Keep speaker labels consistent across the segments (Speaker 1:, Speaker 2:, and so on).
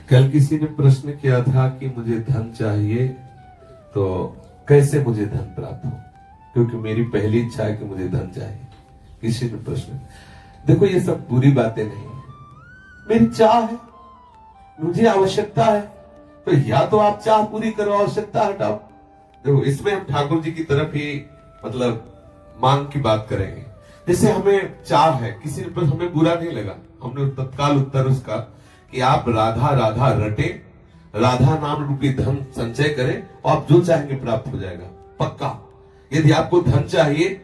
Speaker 1: कल किसी ने प्रश्न किया था कि मुझे धन चाहिए तो कैसे मुझे धन प्राप्त हो, क्योंकि मेरी पहली इच्छा है कि मुझे धन चाहिए। किसी ने प्रश्न, देखो ये सब बुरी बातें नहीं है, मेरी चाह है, मुझे आवश्यकता है, तो या तो आप चाह पूरी करो, आवश्यकता हटाओ। देखो इसमें हम ठाकुर जी की तरफ ही मतलब मांग की बात करेंगे। जैसे हमें चाह है, किसी ने हमें बुरा नहीं लगा, हमने तत्काल उत्तर उसका कि आप राधा राधा रटे, राधा नाम रूपी धन संचय करें और आप जो चाहेंगे प्राप्त हो जाएगा पक्का। यदि आपको धन चाहिए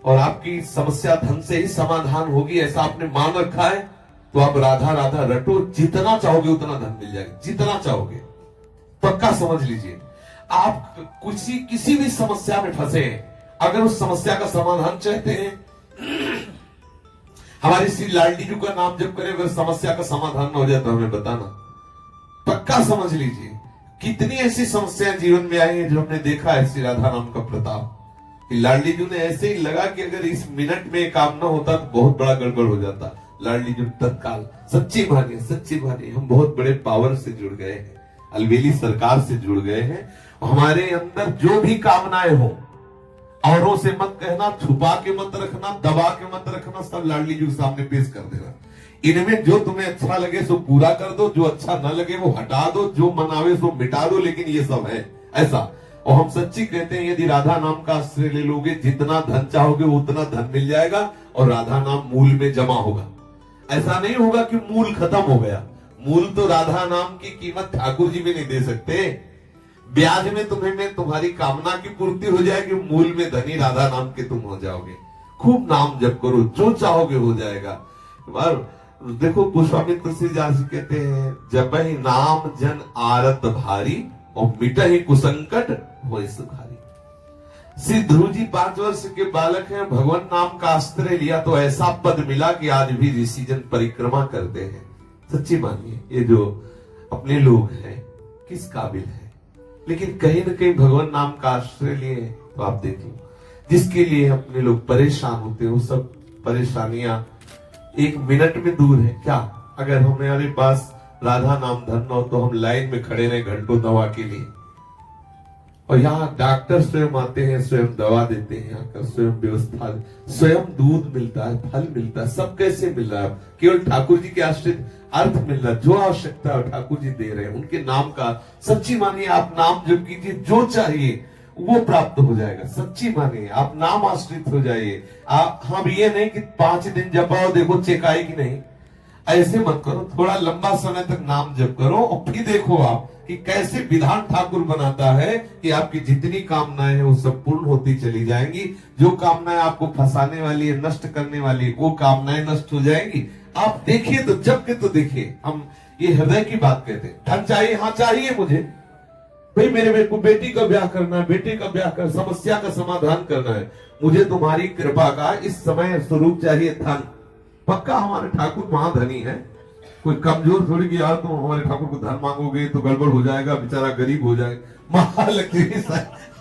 Speaker 1: और आपकी समस्या धन से ही समाधान होगी ऐसा आपने मान रखा है, तो आप राधा राधा रटो, जितना चाहोगे उतना धन मिल जाएगा, जितना चाहोगे पक्का समझ लीजिए। आप किसी भी समस्या में फंसे हैं, अगर उस समस्या का समाधान चाहते हैं, हमारी श्री लाडली जी का नाम जब करें, अगर समस्या का समाधान न हो जाए तो हमें बताना, पक्का समझ लीजिए। कितनी ऐसी समस्याएं जीवन में आई हैं जो हमने देखा है श्री राधा नाम का प्रताप। लाडली जी ने ऐसे ही लगा कि अगर इस मिनट में काम ना होता तो बहुत बड़ा गड़बड़ हो जाता। लाडली जी तत्काल सच्ची मानिए हम बहुत बड़े पावर से जुड़ गए हैं, अलवेली सरकार से जुड़ गए हैं। हमारे अंदर जो भी कामनाएं हो, औरों से मत कहना, छुपा के मत रखना, दबा के मत रखना, सब लाडली जी के सामने पेश कर देना। इनमें जो तुम्हें अच्छा लगे सो पूरा कर दो, जो अच्छा न लगे वो हटा दो, जो मनावे सो मिटा दो, लेकिन ये सब है ऐसा। और हम सच्ची कहते हैं, यदि राधा नाम का आश्रय ले लोगे, जितना धन चाहोगे उतना धन मिल जाएगा और राधा नाम मूल में जमा होगा। ऐसा नहीं होगा कि मूल खत्म हो गया। मूल तो राधा नाम की कीमत ठाकुर जी भी नहीं दे सकते। ब्याज में तुम्हारी कामना की पूर्ति हो जाएगी, मूल में धनी राधा नाम के तुम हो जाओगे। खूब नाम जप करो, जो चाहोगे हो जाएगा। देखो पुष्पामित्र श्री जी कहते हैं, जब ही नाम जन आरत भारी और मिट ही कुसंकट हो सुखारी। श्री ध्रुव जी 5 वर्ष के बालक हैं, भगवान नाम का आश्रय लिया तो ऐसा पद मिला कि आज भी ऋषि जन परिक्रमा करते हैं। सच्ची मानिए, ये जो अपने लोग हैं किस काबिल है, लेकिन कहीं ना कहीं भगवान नाम का आश्रय लिए तो आप देख लो, जिसके लिए अपने लोग परेशान होते हैं वो सब परेशानियां एक मिनट में दूर है। क्या अगर हमारे पास राधा नाम धन हो तो हम लाइन में खड़े रहे घंटों दवा के लिए, और यहाँ डॉक्टर स्वयं आते हैं, स्वयं दवा देते हैं, आकर स्वयं व्यवस्था, स्वयं दूध मिलता है, फल मिलता है, सब कैसे मिल रहा है? केवल ठाकुर जी के आश्रित अर्थ मिल रहा है। जो आवश्यकता है ठाकुर जी दे रहे हैं, उनके नाम का सच्ची मानिए आप नाम जप कीजिए, जो चाहिए वो प्राप्त हो जाएगा। सच्ची मानिए आप नाम आश्रित हो जाइए। आप हम ये नहीं कि 5 दिन जपाओ देखो चेक आए कि नहीं, ऐसे मत करो। थोड़ा लंबा समय तक नाम जप करो और फिर देखो आप कि कैसे विधान ठाकुर बनाता है कि आपकी जितनी कामनाएं हैं वो सब पूर्ण होती चली जाएंगी। जो कामनाएं आपको फंसाने वाली है, नष्ट करने वाली है, वो कामनाएं नष्ट हो जाएंगी। आप देखिए तो जब के तो देखिए, हम ये हृदय की बात कहते हैं। धन चाहिए, हाँ चाहिए मुझे, भाई मेरे को बेटी का ब्याह करना है, बेटे का ब्याह कर, समस्या का समाधान करना है, मुझे तुम्हारी कृपा का इस समय स्वरूप चाहिए धन। पक्का हमारे ठाकुर महाधनी है, कोई कमजोर थोड़ी कि यार तुम हमारे ठाकुर को धन मांगोगे तो गड़बड़ हो जाएगा, बेचारा गरीब हो जाएगा। महालक्ष्मी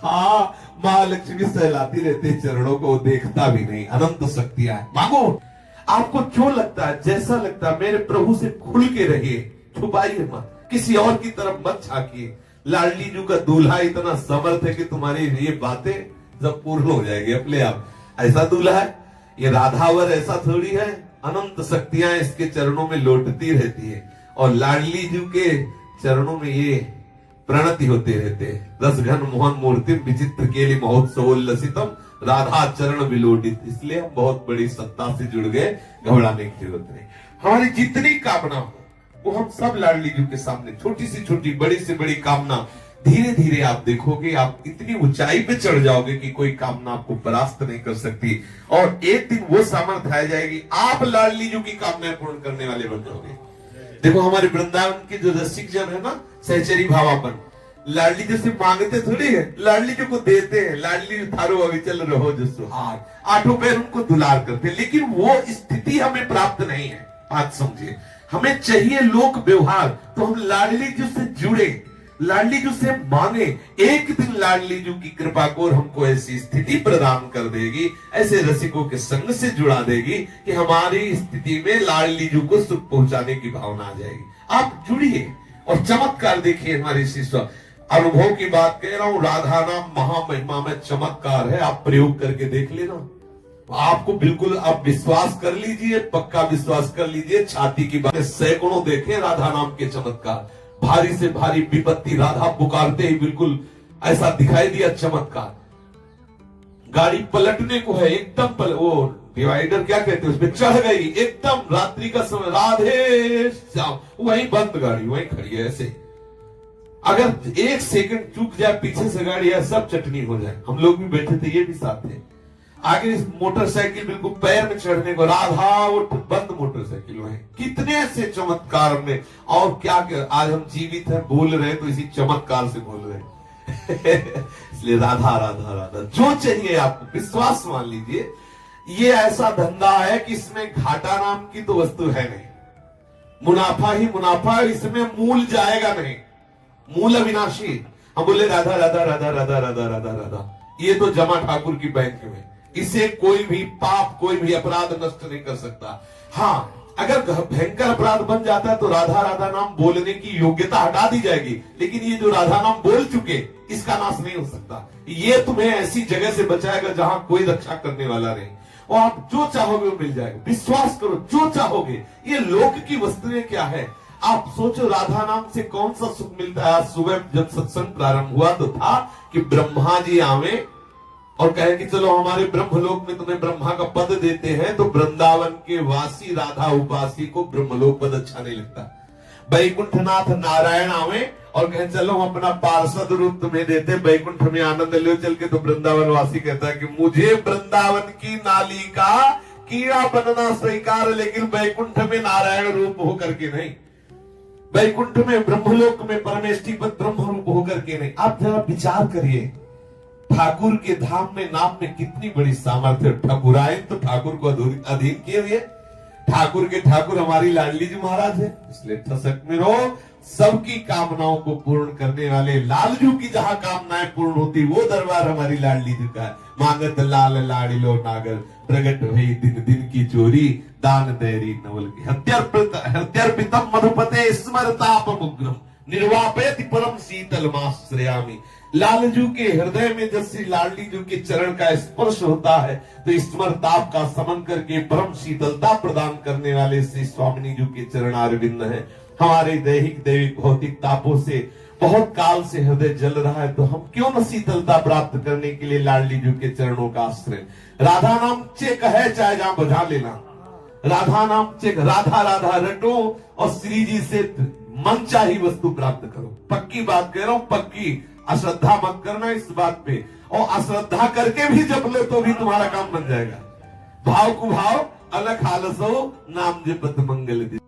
Speaker 1: हाँ, महालक्ष्मी सहलाती रहती चरणों को, देखता भी नहीं, अनंत शक्तियां है। मांगो, आपको जो लगता है, जैसा लगता है, मेरे प्रभु से खुल के रहिए, छुपाइए मत, किसी और की तरफ मत झांकिए। लाडली जी का दूल्हा इतना समर्थ है कि तुम्हारी ये बातें सब पूर्ण हो जाएगी अपने आप। ऐसा दूल्हा है, ये राधावर ऐसा थोड़ी है, अनंत शक्तियां इसके चरणों में लौटती रहती है और लाडली जी के चरणों में ये प्रणति होते रहते हैं। 10 घन मोहन मूर्ति विचित्र के लिए महोत्सवोल्लसितम राधा चरण विलोडित। इसलिए हम बहुत बड़ी सत्ता से जुड़ गए, घबराने की जरूरत नहीं। हमारी जितनी कामना हो वो हम सब लाडली जी के सामने, छोटी से छोटी, बड़ी से बड़ी कामना, धीरे धीरे आप देखोगे आप इतनी ऊंचाई पे चढ़ जाओगे कि कोई कामना आपको परास्त नहीं कर सकती। और एक दिन वो सामर्थ्य आ जाएगी, आप लाडली जी की कामनाएं पूर्ण करने वाले बन जाओगे। देखो हमारे वृंदावन के जो रसिक जन है ना, सहचरी भावापन, लाडली जी से मांगते थोड़ी है, लाडली जी को देते हैं। लाडली जी थारो अविचल रहो जो सुहाग, 8 पैर उनको दुलार करते हैं, लेकिन वो स्थिति हमें प्राप्त नहीं है। बात समझिए, हमें चाहिए लोक व्यवहार, तो हम लाडली जी से जुड़े, लाडली जी से मांगे। एक दिन लाडली जी की कृपा को हमको ऐसी स्थिति प्रदान कर देगी, ऐसे रसिकों के संग से जुड़ा देगी कि हमारी स्थिति में लाडली जी को सुख पहुंचाने की भावना आ जाएगी। आप जुड़िए, और चमत्कार देखिए हमारे शिष्य, अनुभव की बात कह रहा हूं, राधा नाम महामहिमा में चमत्कार है। आप प्रयोग करके देख लेना, आपको बिल्कुल आप विश्वास कर लीजिए, पक्का विश्वास कर लीजिए, छाती की बात। सैकड़ों देखे राधा नाम के चमत्कार, भारी से भारी विपत्ति राधा पुकारते ही बिल्कुल ऐसा दिखाई दिया चमत्कार। गाड़ी पलटने को है, एकदम वो डिवाइडर क्या कहते हैं उसमें चढ़ गई, एकदम रात्रि का समय, राधे श्याम, वहीं बंद गाड़ी वहीं खड़ी है। ऐसे अगर एक सेकंड चूक जाए पीछे से गाड़ी है, सब चटनी हो जाए। हम लोग भी बैठे थे, ये भी साथ थे। आगे मोटरसाइकिल बिल्कुल पैर में चढ़ने को, राधा उठ, बंद मोटरसाइकिल वहीं। कितने ऐसे चमत्कार में, और क्या आज हम जीवित हैं, बोल रहे हैं तो इसी चमत्कार से बोल रहे हैं। इसलिए राधा राधा राधा, जो चाहिए आपको विश्वास मान लीजिए। ये ऐसा धंधा है कि इसमें घाटा नाम की तो वस्तु है नहीं, मुनाफा ही मुनाफा, इसमें मूल जाएगा नहीं, मूल अविनाशी। हम बोले राधा राधा राधा राधा राधा राधा राधा, ये तो जमा ठाकुर की बैंक में, इसे कोई भी पाप, कोई भी अपराध नष्ट नहीं कर सकता। हाँ, अगर भयंकर अपराध बन जाता है तो राधा राधा नाम बोलने की योग्यता हटा दी जाएगी, लेकिन ये जो राधा नाम बोल चुके, इसका नाश नहीं हो सकता। ये तुम्हें ऐसी जगह से बचाएगा जहां कोई रक्षा करने वाला नहीं, और आप जो चाहोगे वो मिल जाएगा। विश्वास करो, जो चाहोगे। ये लोक की वस्तुएं क्या है, आप सोचो, राधा नाम से कौन सा सुख मिलता है। आज सुबह जब सत्संग प्रारंभ हुआ तो था कि ब्रह्मा जी आवे और कहे कि चलो हमारे ब्रह्मलोक में तुम्हें ब्रह्मा का पद देते हैं, तो वृंदावन के वासी राधा उपासी को ब्रह्मलोक पद अच्छा नहीं लगता। बैकुंठनाथ नारायण आवे और कहे चलो हम अपना पार्षद रूप तुम्हें देते, बैकुंठ में आनंद ले चल के, तो वृंदावन वासी कहता है कि मुझे वृंदावन की नाली का कीड़ा बनना स्वीकार, लेकिन बैकुंठ में नारायण रूप होकर के नहीं, बैकुंठ में ब्रह्मलोक में परमेष्टि पद ब्रह्म रूप होकर के नहीं। आप जरा विचार करिए, ठाकुर के धाम में नाम में कितनी बड़ी सामर्थ्य। ठाकुरायन तो ठाकुर को अधीन किए हुए, ठाकुर के ठाकुर हमारी लाडली जी महाराज है। इसलिए ठसक में रहो, सबकी कामनाओं को पूर्ण करने वाले लालजू की जहां कामनाएं पूर्ण होती, वो दरबार हमारी लाडली जी का है। मांगत लाल लाडिलो नागर, प्रगट भई दिन दिन की चोरी, दान दैरी नवल की हत्यर्पितम मधुपते स्मरतापमुग्रम, निर्वापेति परम शीतल माश्रयामि। लालजू के हृदय में जब श्री लाडली जू के चरण का स्पर्श होता है तो स्मरताप का समन करके परम शीतलता प्रदान करने वाले श्री स्वामिनी जू के चरण अरविंद है। हमारे दैहिक दैविक भौतिक तापों से बहुत काल से हृदय जल रहा है, तो हम क्यों न शीतलता प्राप्त करने के लिए लाडली जू के चरणों का आश्रय। राधा नाम चेक है, चाहे जहां बजा लेना, राधा नाम चेक, राधा राधा रटो और श्री जी से मन चाही वस्तु प्राप्त करो। पक्की बात कह रहा हूं, पक्की, अश्रद्धा मत करना इस बात पे, और अश्रद्धा करके भी जप लो तो भी तुम्हारा काम बन जाएगा। भाव कुभाव अलग हालसो, नाम जपत मंगल।